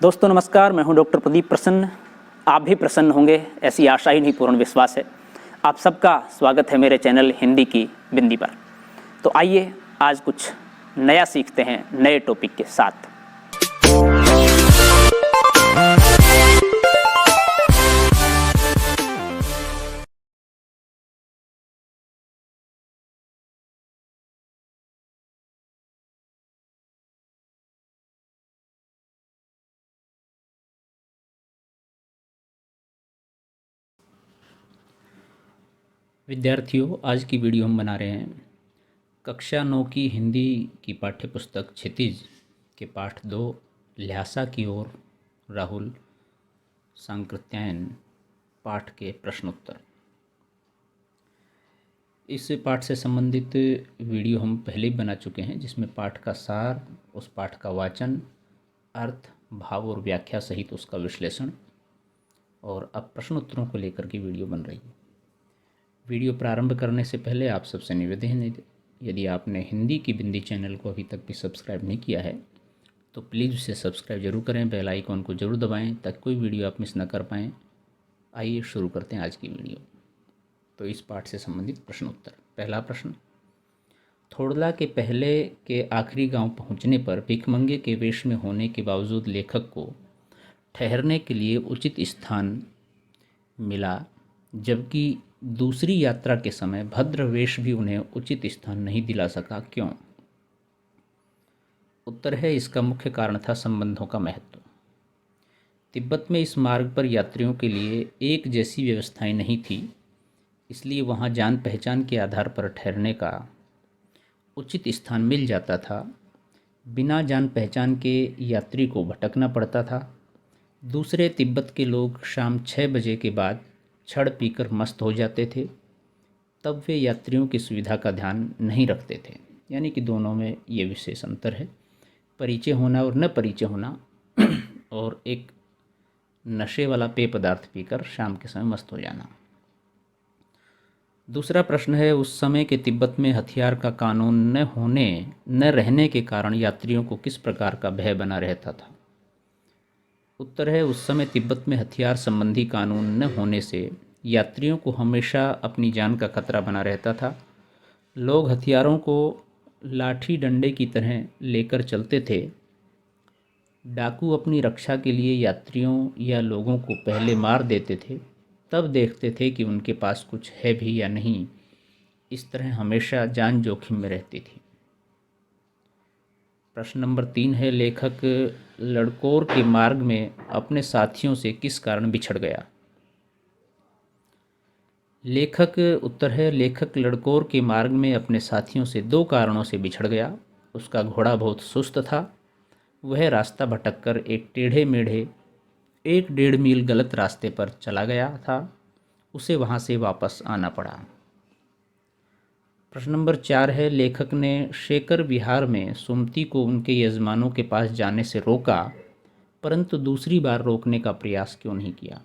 दोस्तों नमस्कार, मैं हूं डॉक्टर प्रदीप प्रसन्न। आप भी प्रसन्न होंगे, ऐसी आशा ही नहीं पूर्ण विश्वास है। आप सबका स्वागत है मेरे चैनल हिंदी की बिंदी पर। तो आइए आज कुछ नया सीखते हैं नए टॉपिक के साथ। विद्यार्थियों, आज की वीडियो हम बना रहे हैं कक्षा 9 की हिंदी की पाठ्य पुस्तक क्षितिज के पाठ 2 ल्हासा की ओर राहुल सांकृत्यायन पाठ के प्रश्नोत्तर। इस पाठ से संबंधित वीडियो हम पहले ही बना चुके हैं, जिसमें पाठ का सार, उस पाठ का वाचन, अर्थ, भाव और व्याख्या सहित उसका विश्लेषण, और अब प्रश्नोत्तरों को लेकर के वीडियो बन रही है। वीडियो प्रारंभ करने से पहले आप सबसे निवेदन है, यदि आपने हिंदी की बिंदी चैनल को अभी तक भी सब्सक्राइब नहीं किया है तो प्लीज़ उसे सब्सक्राइब जरूर करें, बेल आइकॉन को जरूर दबाएं ताकि कोई वीडियो आप मिस न कर पाएँ। आइए शुरू करते हैं आज की वीडियो। तो इस पाठ से संबंधित प्रश्नोत्तर। पहला प्रश्न, थोड़ला के पहले के आखिरी गांव पहुंचने पर भिखमंगे के वेश में होने के बावजूद लेखक को ठहरने के लिए उचित स्थान मिला, जबकि दूसरी यात्रा के समय भद्र वेश भी उन्हें उचित स्थान नहीं दिला सका, क्यों? उत्तर है, इसका मुख्य कारण था संबंधों का महत्व। तिब्बत में इस मार्ग पर यात्रियों के लिए एक जैसी व्यवस्थाएं नहीं थी, इसलिए वहां जान पहचान के आधार पर ठहरने का उचित स्थान मिल जाता था। बिना जान पहचान के यात्री को भटकना पड़ता था। दूसरे तिब्बत के लोग शाम 6 बजे के बाद छड़ पीकर मस्त हो जाते थे, तब वे यात्रियों की सुविधा का ध्यान नहीं रखते थे। यानी कि दोनों में ये विशेष अंतर है, परिचय होना और न परिचय होना, और एक नशे वाला पेय पदार्थ पीकर शाम के समय मस्त हो जाना। दूसरा प्रश्न है, उस समय के तिब्बत में हथियार का कानून न रहने के कारण यात्रियों को किस प्रकार का भय बना रहता था? उत्तर है, उस समय तिब्बत में हथियार संबंधी कानून न होने से यात्रियों को हमेशा अपनी जान का खतरा बना रहता था। लोग हथियारों को लाठी डंडे की तरह लेकर चलते थे। डाकू अपनी रक्षा के लिए यात्रियों या लोगों को पहले मार देते थे, तब देखते थे कि उनके पास कुछ है भी या नहीं। इस तरह हमेशा जान जोखिम में रहती थी। प्रश्न नंबर 3 है, लेखक लड़कोर के मार्ग में अपने साथियों से किस कारण बिछड़ गया? उत्तर है, लेखक लड़कोर के मार्ग में अपने साथियों से 2 कारणों से बिछड़ गया। उसका घोड़ा बहुत सुस्त था, वह रास्ता भटककर एक टेढ़े मेढ़े 1.5 मील गलत रास्ते पर चला गया था, उसे वहाँ से वापस आना पड़ा। प्रश्न नंबर 4 है, लेखक ने शेकर विहार में सुमति को उनके यजमानों के पास जाने से रोका, परंतु दूसरी बार रोकने का प्रयास क्यों नहीं किया?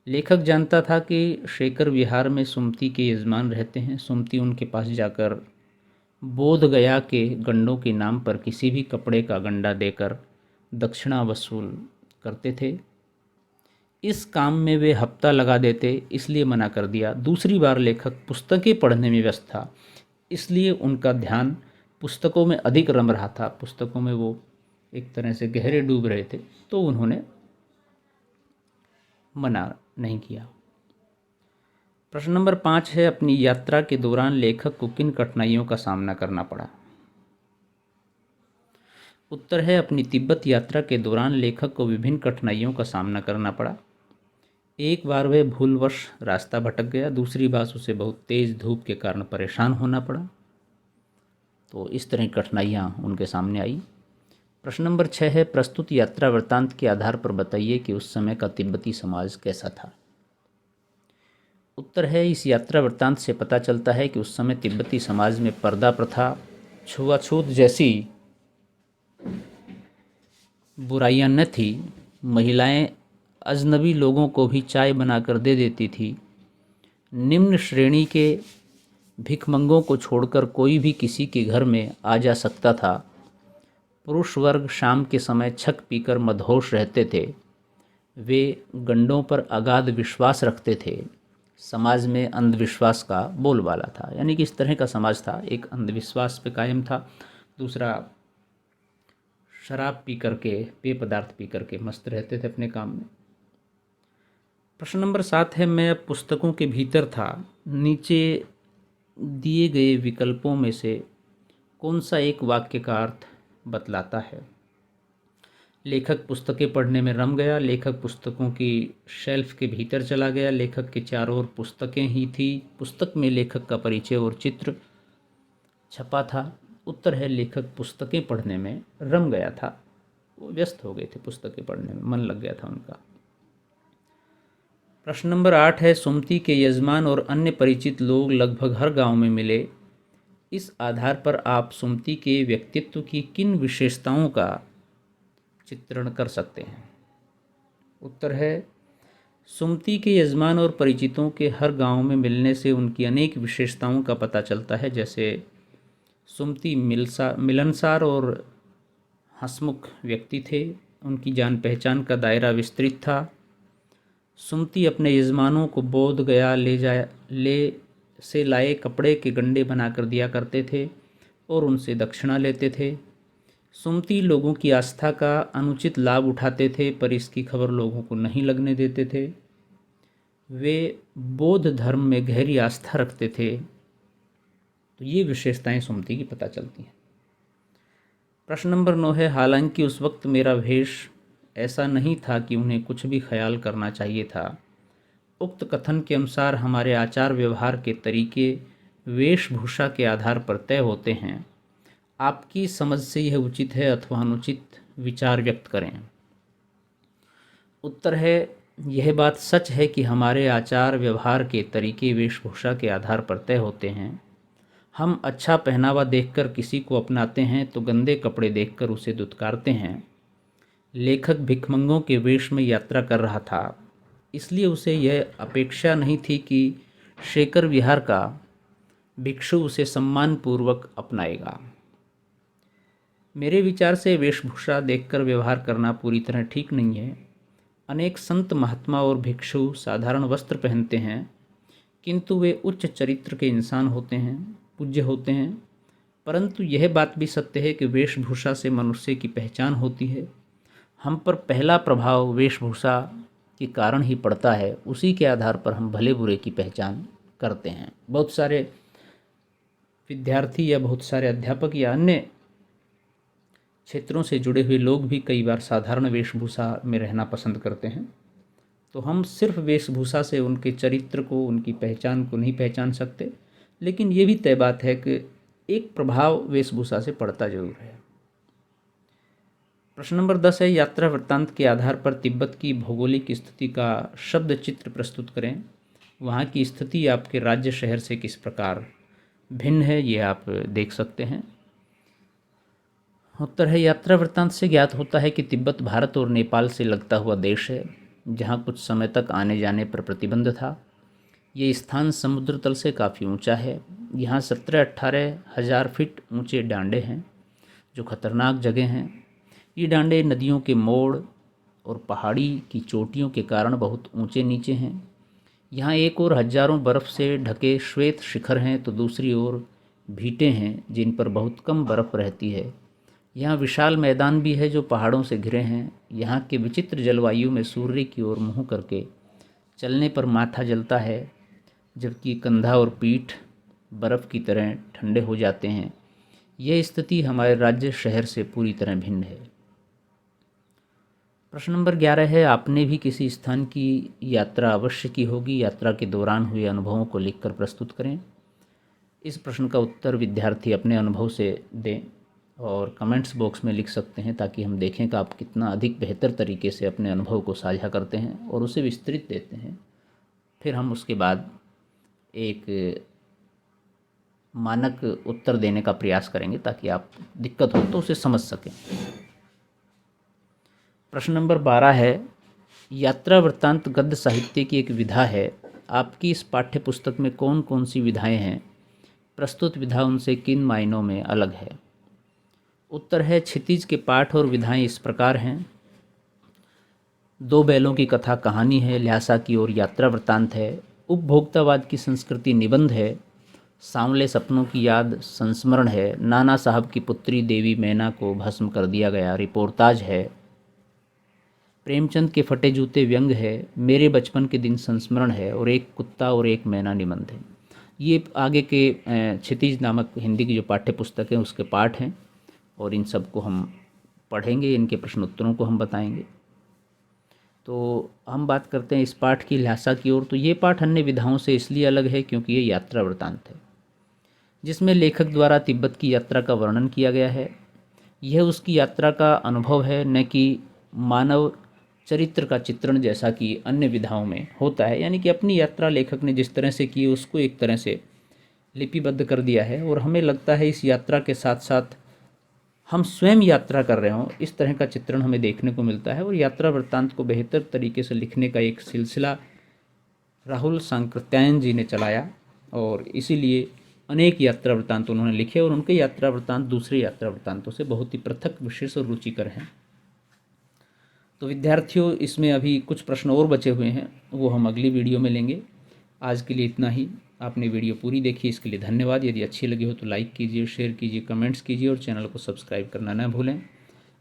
लेखक जानता था कि शेकर विहार में सुमति के यजमान रहते हैं। सुमति उनके पास जाकर बोध गया के गंडों के नाम पर किसी भी कपड़े का गंडा देकर दक्षिणा वसूल करते थे। इस काम में वे हफ्ता लगा देते, इसलिए मना कर दिया। दूसरी बार लेखक पुस्तकें पढ़ने में व्यस्त था, इसलिए उनका ध्यान पुस्तकों में अधिक रम रहा था। पुस्तकों में वो एक तरह से गहरे डूब रहे थे, तो उन्होंने मना नहीं किया। प्रश्न नंबर 5 है, अपनी यात्रा के दौरान लेखक को किन कठिनाइयों का सामना करना पड़ा? उत्तर है, अपनी तिब्बत यात्रा के दौरान लेखक को विभिन्न कठिनाइयों का सामना करना पड़ा। एक बार वह भूलवश रास्ता भटक गया, दूसरी बार उसे बहुत तेज़ धूप के कारण परेशान होना पड़ा। तो इस तरह की कठिनाइयाँ उनके सामने आई। प्रश्न नंबर 6 है, प्रस्तुत यात्रा वृत्तांत के आधार पर बताइए कि उस समय का तिब्बती समाज कैसा था? उत्तर है, इस यात्रा वृत्तांत से पता चलता है कि उस समय तिब्बती समाज में पर्दा प्रथा, छुआछूत जैसी बुराइयां न थी। महिलाएं अजनबी लोगों को भी चाय बनाकर दे देती थी। निम्न श्रेणी के भिखमंगों को छोड़कर कोई भी किसी के घर में आ जा सकता था। पुरुष वर्ग शाम के समय छक पीकर मदहोश रहते थे। वे गंडों पर अगाध विश्वास रखते थे। समाज में अंधविश्वास का बोलबाला था, यानी कि इस तरह का समाज था, एक अंधविश्वास पे कायम था, दूसरा शराब पी करके, पेय पदार्थ पी करके मस्त रहते थे अपने काम में। प्रश्न नंबर 7 है, मैं अब पुस्तकों के भीतर था, नीचे दिए गए विकल्पों में से कौन सा एक वाक्य का अर्थ बतलाता है। लेखक पुस्तकें पढ़ने में रम गया, लेखक पुस्तकों की शेल्फ के भीतर चला गया, लेखक के चारों ओर पुस्तकें ही थी, पुस्तक में लेखक का परिचय और चित्र छपा था। उत्तर है लेखक पुस्तकें पढ़ने में रम गया था, वो व्यस्त हो गए थे, पुस्तकें पढ़ने में मन लग गया था उनका। प्रश्न नंबर 8 है, सुमति के यजमान और अन्य परिचित लोग लगभग हर गांव में मिले। इस आधार पर आप सुमति के व्यक्तित्व की किन विशेषताओं का चित्रण कर सकते हैं। उत्तर है, सुमति के यजमान और परिचितों के हर गांव में मिलने से उनकी अनेक विशेषताओं का पता चलता है। जैसे सुमति मिलनसार और हंसमुख व्यक्ति थे, उनकी जान पहचान का दायरा विस्तृत था। सुमति अपने यजमानों को बोध गया ले से लाए कपड़े के गंडे बनाकर दिया करते थे और उनसे दक्षिणा लेते थे। सुमति लोगों की आस्था का अनुचित लाभ उठाते थे, पर इसकी खबर लोगों को नहीं लगने देते थे। वे बौद्ध धर्म में गहरी आस्था रखते थे। तो ये विशेषताएं सुमति की पता चलती हैं। प्रश्न नंबर 9 है, हालांकि उस वक्त मेरा वेश ऐसा नहीं था कि उन्हें कुछ भी ख्याल करना चाहिए था। उक्त कथन के अनुसार हमारे आचार व्यवहार के तरीके वेशभूषा के आधार पर तय होते हैं। आपकी समझ से यह उचित है अथवा अनुचित, विचार व्यक्त करें। उत्तर है, यह बात सच है कि हमारे आचार व्यवहार के तरीके वेशभूषा के आधार पर तय होते हैं। हम अच्छा पहनावा देखकर किसी को अपनाते हैं तो गंदे कपड़े देखकर उसे दुत्कारते हैं। लेखक भिखमंगों के वेश में यात्रा कर रहा था, इसलिए उसे यह अपेक्षा नहीं थी कि शेखर विहार का भिक्षु उसे सम्मानपूर्वक अपनाएगा। मेरे विचार से वेशभूषा देखकर व्यवहार करना पूरी तरह ठीक नहीं है। अनेक संत महात्मा और भिक्षु साधारण वस्त्र पहनते हैं, किंतु वे उच्च चरित्र के इंसान होते हैं, पूज्य होते हैं। परंतु यह बात भी सत्य है कि वेशभूषा से मनुष्य की पहचान होती है। हम पर पहला प्रभाव वेशभूषा के कारण ही पड़ता है, उसी के आधार पर हम भले बुरे की पहचान करते हैं। बहुत सारे विद्यार्थी या बहुत सारे अध्यापक या अन्य क्षेत्रों से जुड़े हुए लोग भी कई बार साधारण वेशभूषा में रहना पसंद करते हैं। तो हम सिर्फ वेशभूषा से उनके चरित्र को, उनकी पहचान को नहीं पहचान सकते, लेकिन ये भी तय बात है कि एक प्रभाव वेशभूषा से पड़ता जरूर है। प्रश्न नंबर 10 है, यात्रा वृत्तांत के आधार पर तिब्बत की भौगोलिक स्थिति का शब्द चित्र प्रस्तुत करें। वहाँ की स्थिति आपके राज्य शहर से किस प्रकार भिन्न है, ये आप देख सकते हैं। उत्तर है, यात्रा वृत्तांत से ज्ञात होता है कि तिब्बत भारत और नेपाल से लगता हुआ देश है, जहाँ कुछ समय तक आने जाने पर प्रतिबंध था। ये स्थान समुद्र तल से काफ़ी ऊंचा है। यहाँ 17-18 हज़ार फीट ऊंचे डांडे हैं, जो खतरनाक जगह हैं। ये डांडे नदियों के मोड़ और पहाड़ी की चोटियों के कारण बहुत ऊंचे नीचे हैं। यहाँ एक ओर हजारों बर्फ़ से ढके श्वेत शिखर हैं, तो दूसरी ओर भीटें हैं जिन पर बहुत कम बर्फ़ रहती है। यहाँ विशाल मैदान भी है जो पहाड़ों से घिरे हैं। यहाँ के विचित्र जलवायु में सूर्य की ओर मुँह करके चलने पर माथा जलता है, जबकि कंधा और पीठ बर्फ़ की तरह ठंडे हो जाते हैं। यह स्थिति हमारे राज्य शहर से पूरी तरह भिन्न है। प्रश्न नंबर 11 है, आपने भी किसी स्थान की यात्रा अवश्य की होगी। यात्रा के दौरान हुए अनुभवों को लिखकर प्रस्तुत करें। इस प्रश्न का उत्तर विद्यार्थी अपने अनुभव से दें और कमेंट्स बॉक्स में लिख सकते हैं, ताकि हम देखें कि आप कितना अधिक बेहतर तरीके से अपने अनुभव को साझा करते हैं और उसे विस्तृत देते हैं। फिर हम उसके बाद एक मानक उत्तर देने का प्रयास करेंगे, ताकि आप दिक्कत हो तो उसे समझ सकें। प्रश्न नंबर 12 है, यात्रा वृत्तांत गद्य साहित्य की एक विधा है। आपकी इस पाठ्य पुस्तक में कौन कौन सी विधाएं हैं? प्रस्तुत विधा उनसे किन मायनों में अलग है? उत्तर है क्षितिज के पाठ और विधाएं इस प्रकार हैं। दो बैलों की कथा कहानी है, ल्हासा की ओर यात्रा वृत्तांत है, उपभोक्तावाद की संस्कृति निबंध है, सांवले सपनों की याद संस्मरण है, नाना साहब की पुत्री देवी मैना को भस्म कर दिया गया रिपोर्टाज है, प्रेमचंद के फटे जूते व्यंग है, मेरे बचपन के दिन संस्मरण है और एक कुत्ता और एक मैना निबंध है। ये आगे के क्षितिज नामक हिंदी की जो पाठ्य पुस्तक है उसके पाठ हैं और इन सब को हम पढ़ेंगे, इनके प्रश्न उत्तरों को हम बताएंगे। तो हम बात करते हैं इस पाठ की, ल्हासा की ओर। तो ये पाठ अन्य विधाओं से इसलिए अलग है क्योंकि ये यात्रा वृत्तांत है, जिसमें लेखक द्वारा तिब्बत की यात्रा का वर्णन किया गया है। यह उसकी यात्रा का अनुभव है, न कि मानव चरित्र का चित्रण जैसा कि अन्य विधाओं में होता है। यानी कि अपनी यात्रा लेखक ने जिस तरह से की उसको एक तरह से लिपिबद्ध कर दिया है और हमें लगता है इस यात्रा के साथ साथ हम स्वयं यात्रा कर रहे हों, इस तरह का चित्रण हमें देखने को मिलता है। और यात्रा वृत्तांत को बेहतर तरीके से लिखने का एक सिलसिला राहुल सांकृत्यायन जी ने चलाया और इसीलिए अनेक यात्रा वृत्तांत उन्होंने लिखे और उनके यात्रा वृत्तांत दूसरे यात्रा वृत्तांतों से बहुत ही पृथक, विशेष और रुचिकर हैं। तो विद्यार्थियों, इसमें अभी कुछ प्रश्न और बचे हुए हैं, वो हम अगली वीडियो में लेंगे। आज के लिए इतना ही। आपने वीडियो पूरी देखी, इसके लिए धन्यवाद। यदि अच्छी लगी हो तो लाइक कीजिए, शेयर कीजिए, कमेंट्स कीजिए और चैनल को सब्सक्राइब करना न भूलें।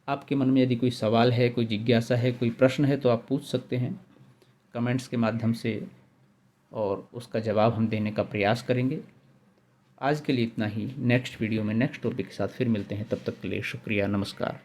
आपके मन में यदि कोई सवाल है, कोई जिज्ञासा है, कोई प्रश्न है तो आप पूछ सकते हैं कमेंट्स के माध्यम से और उसका जवाब हम देने का प्रयास करेंगे। आज के लिए इतना ही। नेक्स्ट वीडियो में नेक्स्ट टॉपिक के साथ फिर मिलते हैं। तब तक के लिए शुक्रिया, नमस्कार।